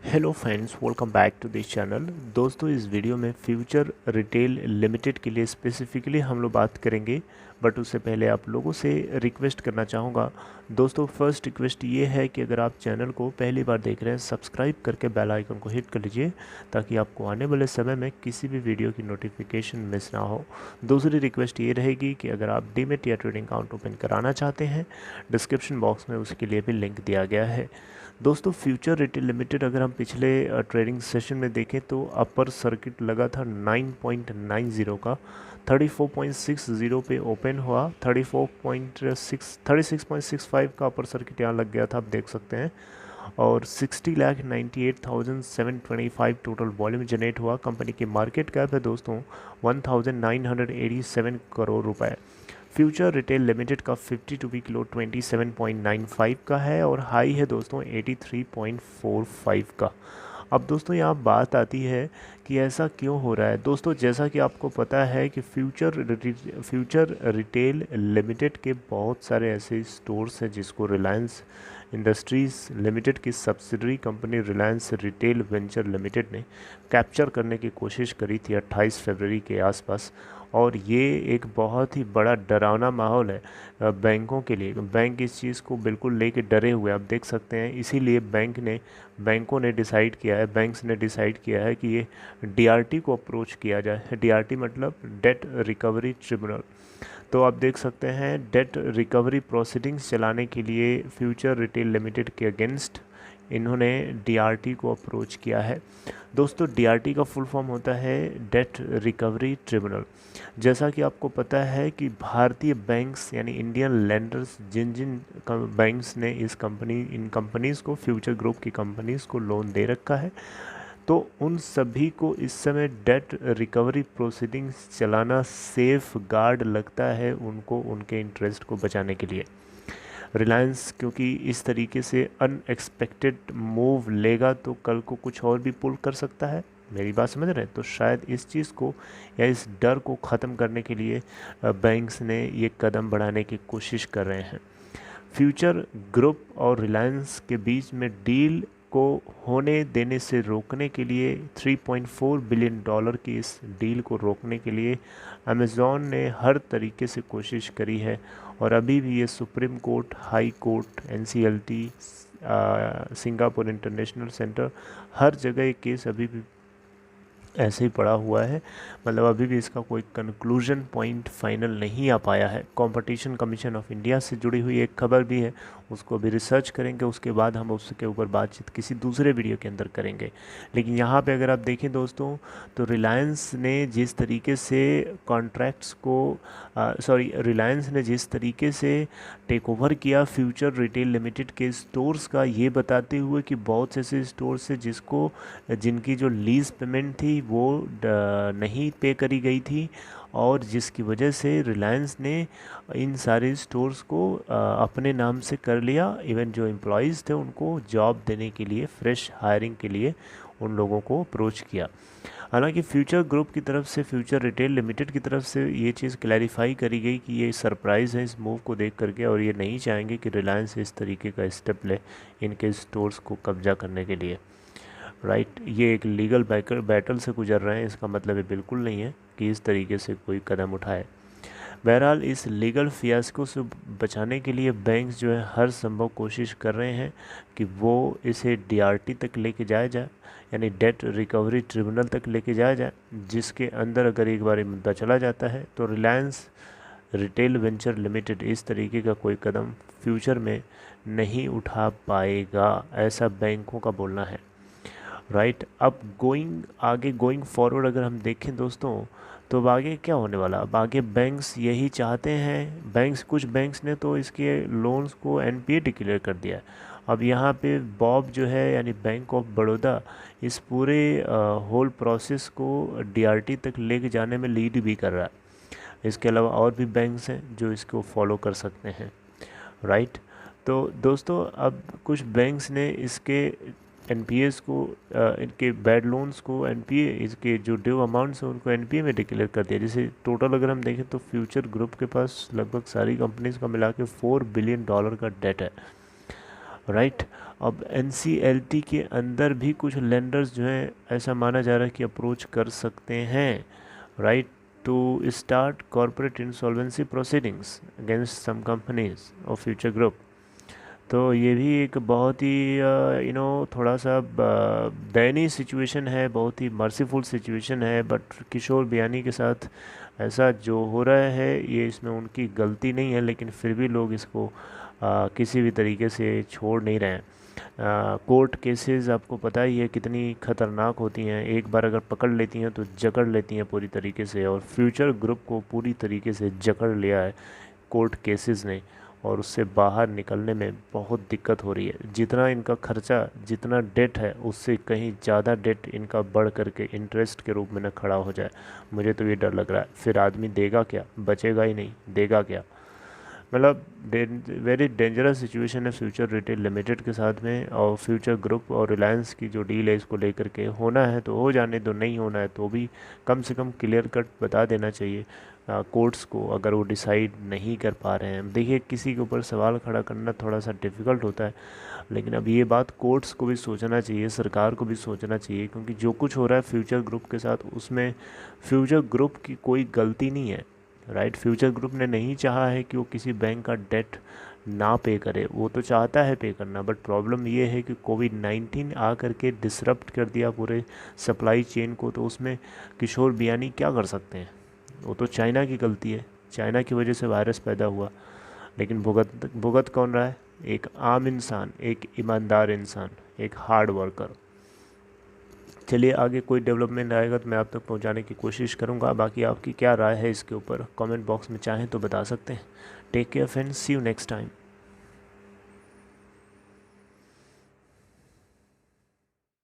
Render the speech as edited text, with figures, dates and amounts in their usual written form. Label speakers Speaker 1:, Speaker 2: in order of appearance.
Speaker 1: Hello friends, welcome back to this channel. दोस्तों, इस video में फ्यूचर रिटेल लिमिटेड के लिए स्पेसिफिकली हम लोग बात करेंगे, बट उससे पहले आप लोगों से रिक्वेस्ट करना चाहूँगा। दोस्तों, फर्स्ट रिक्वेस्ट ये है कि अगर आप चैनल को पहली बार देख रहे हैं, सब्सक्राइब करके बेल आइकन को हिट कर लीजिए ताकि आपको आने वाले समय में किसी भी वीडियो की नोटिफिकेशन मिस ना हो। दूसरी रिक्वेस्ट ये रहेगी कि अगर आप डीमेट या ट्रेडिंग अकाउंट ओपन कराना चाहते हैं, डिस्क्रिप्शन बॉक्स में उसके लिए भी लिंक दिया गया है। दोस्तों, फ्यूचर रिटेल लिमिटेड अगर हम पिछले ट्रेडिंग सेशन में देखें तो अपर सर्किट लगा था 9.90 का, 34.60 पे ओपन हुआ, 36.65 का अपर सर्किट यहाँ लग गया था, आप देख सकते हैं। और 60,98,725 टोटल वॉल्यूम जनरेट हुआ। कंपनी की मार्केट कैप है दोस्तों 1987 करोड़ रुपए। फ्यूचर रिटेल लिमिटेड का 52 वीक लो 27.95 का है और हाई है दोस्तों 83.45 का। अब दोस्तों यहाँ बात आती है कि ऐसा क्यों हो रहा है। दोस्तों, जैसा कि आपको पता है कि फ्यूचर रिटेल लिमिटेड के बहुत सारे ऐसे स्टोर्स हैं जिसको रिलायंस इंडस्ट्रीज़ लिमिटेड की subsidiary company Reliance retail venture limited ने कैप्चर करने की कोशिश करी थी 28 फरवरी के आसपास। और ये एक बहुत ही बड़ा डरावना माहौल है बैंकों के लिए। बैंक इस चीज़ को बिल्कुल लेके डरे हुए आप देख सकते हैं। इसीलिए बैंकों ने डिसाइड किया है, बैंक्स ने डिसाइड किया है कि ये डीआरटी को अप्रोच किया जाए। डीआरटी मतलब डेट रिकवरी ट्रिब्यूनल। तो आप देख सकते हैं डेट रिकवरी प्रोसीडिंग्स चलाने के लिए फ्यूचर रिटेल लिमिटेड के अगेंस्ट इन्होंने डीआरटी को अप्रोच किया है। दोस्तों, डीआरटी का फुल फॉर्म होता है डेट रिकवरी ट्रिब्यूनल। जैसा कि आपको पता है कि भारतीय बैंक्स यानी इंडियन लेंडर्स जिन जिन बैंक्स ने इन कंपनीज़ को, फ्यूचर ग्रुप की कंपनीज़ को लोन दे रखा है, तो उन सभी को इस समय डेट रिकवरी प्रोसीडिंग्स चलाना सेफ गार्ड लगता है उनको, उनके इंटरेस्ट को बचाने के लिए। रिलायंस क्योंकि इस तरीके से अनएक्सपेक्टेड मूव लेगा तो कल को कुछ और भी पुल कर सकता है। मेरी बात समझ रहे हैं? तो शायद इस चीज़ को या इस डर को ख़त्म करने के लिए बैंक्स ने ये कदम बढ़ाने की कोशिश कर रहे हैं। फ्यूचर ग्रुप और रिलायंस के बीच में डील को होने देने से रोकने के लिए 3.4 बिलियन डॉलर की इस डील को रोकने के लिए अमेज़ॉन ने हर तरीके से कोशिश करी है। और अभी भी ये Supreme Court, High Court, NCLT, Singapore International Centre, हर जगह ये केस अभी भी ऐसे ही पड़ा हुआ है। मतलब अभी भी इसका कोई कंक्लूजन पॉइंट फाइनल नहीं आ पाया है। कंपटीशन कमीशन ऑफ इंडिया से जुड़ी हुई एक खबर भी है, उसको भी रिसर्च करेंगे, उसके बाद हम उसके ऊपर बातचीत किसी दूसरे वीडियो के अंदर करेंगे। लेकिन यहाँ पे अगर आप देखें दोस्तों, तो रिलायंस ने जिस तरीके से कॉन्ट्रैक्ट्स को रिलायंस ने जिस तरीके से टेक ओवर किया फ्यूचर रिटेल लिमिटेड के स्टोर्स का, ये बताते हुए कि बहुत से ऐसे स्टोर्स है जिनकी जो लीज पेमेंट थी वो नहीं पे करी गई थी, और जिसकी वजह से रिलायंस ने इन सारे स्टोर्स को अपने नाम से कर लिया। इवन जो एम्प्लॉयज़ थे उनको जॉब देने के लिए, फ्रेश हायरिंग के लिए उन लोगों को अप्रोच किया। हालांकि फ्यूचर ग्रुप की तरफ से, फ्यूचर रिटेल लिमिटेड की तरफ से ये चीज़ क्लैरिफाई करी गई कि ये सरप्राइज़ है इस मूव को देख करके, और ये नहीं चाहेंगे कि रिलायंस इस तरीके का स्टेप ले इनके स्टोर्स को कब्जा करने के लिए। राइट, ये एक लीगल बैटल से गुजर रहे हैं, इसका मतलब ये बिल्कुल नहीं है कि इस तरीके से कोई कदम उठाए। बहरहाल, इस लीगल फियास्को से बचाने के लिए बैंक्स जो है हर संभव कोशिश कर रहे हैं कि वो इसे डीआरटी तक लेके जाया जाए, यानी डेट रिकवरी ट्रिब्यूनल तक लेके जाया जाए, जिसके अंदर अगर एक बार ये मुद्दा चला जाता है तो रिलायंस रिटेल वेंचर लिमिटेड इस तरीके का कोई कदम फ्यूचर में नहीं उठा पाएगा, ऐसा बैंकों का बोलना है। राइट, अब गोइंग फॉरवर्ड अगर हम देखें दोस्तों, तो अब आगे क्या होने वाला। अब आगे बैंक्स यही चाहते हैं, कुछ बैंक्स ने तो इसके लोन्स को एनपीए डिक्लेयर कर दिया है। अब यहाँ पे बॉब जो है यानी बैंक ऑफ बड़ौदा इस पूरे होल प्रोसेस को डीआरटी तक लेके जाने में लीड भी कर रहा है। इसके अलावा और भी बैंक्स हैं जो इसको फॉलो कर सकते हैं। राइट, तो दोस्तों, अब कुछ बैंक्स ने इसके एनपीएस को, इनके बैड लोन्स को एनपीए, इसके जो ड्यू अमाउंट्स हैं उनको एनपीए में डिक्लेयर कर दिया। जैसे टोटल अगर हम देखें तो फ्यूचर ग्रुप के पास लगभग सारी कंपनीज का मिला के $4 बिलियन का डेट है। राइट। अब एनसीएलटी के अंदर भी कुछ लेंडर्स जो हैं ऐसा माना जा रहा है कि अप्रोच कर सकते हैं, right, to start corporate insolvency proceedings against some companies of Future Group. तो ये भी एक बहुत ही थोड़ा सा दयनीय सिचुएशन है, बहुत ही मर्सीफुल सिचुएशन है, बट किशोर बियानी के साथ ऐसा जो हो रहा है ये इसमें उनकी गलती नहीं है, लेकिन फिर भी लोग इसको किसी भी तरीके से छोड़ नहीं रहे हैं। कोर्ट केसेस आपको पता ही है कितनी ख़तरनाक होती हैं, एक बार अगर पकड़ लेती हैं तो जकड़ लेती हैं पूरी तरीके से, और फ्यूचर ग्रुप को पूरी तरीके से जकड़ लिया है कोर्ट केसेस ने, और उससे बाहर निकलने में बहुत दिक्कत हो रही है। जितना इनका खर्चा, जितना डेट है उससे कहीं ज़्यादा डेट इनका बढ़ करके इंटरेस्ट के रूप में न खड़ा हो जाए, मुझे तो ये डर लग रहा है। फिर आदमी देगा क्या, बचेगा ही नहीं, देगा क्या। मतलब वेरी डेंजरस सिचुएशन है फ्यूचर रिटेल लिमिटेड के साथ में, और फ्यूचर ग्रुप और रिलायंस की जो डील है इसको लेकर के, होना है तो हो जाने दो, नहीं होना है तो भी कम से कम क्लियर कट बता देना चाहिए कोर्ट्स को, अगर वो डिसाइड नहीं कर पा रहे हैं। देखिए किसी के ऊपर सवाल खड़ा करना थोड़ा सा डिफ़िकल्ट होता है, लेकिन अब ये बात कोर्ट्स को भी सोचना चाहिए, सरकार को भी सोचना चाहिए, क्योंकि जो कुछ हो रहा है फ्यूचर ग्रुप के साथ उसमें फ्यूचर ग्रुप की कोई गलती नहीं है, राइट। फ्यूचर ग्रुप ने नहीं चाहा है कि वो किसी बैंक का डेट ना पे करे, वो तो चाहता है पे करना, बट प्रॉब्लम ये है कि कोविड-19 आ करके डिसरप्ट कर दिया पूरे सप्लाई चेन को, तो उसमें किशोर बियानी क्या कर सकते हैं। वो तो चाइना की गलती है, चाइना की वजह से वायरस पैदा हुआ, लेकिन भुगत भुगत कौन रहा है, एक आम इंसान, एक ईमानदार इंसान, एक हार्ड वर्कर। चलिए आगे कोई डेवलपमेंट आएगा तो मैं आप तक पहुंचाने की कोशिश करूंगा। बाकी आपकी क्या राय है इसके ऊपर कमेंट बॉक्स में चाहें तो बता सकते हैं। Take care friends, see you next time.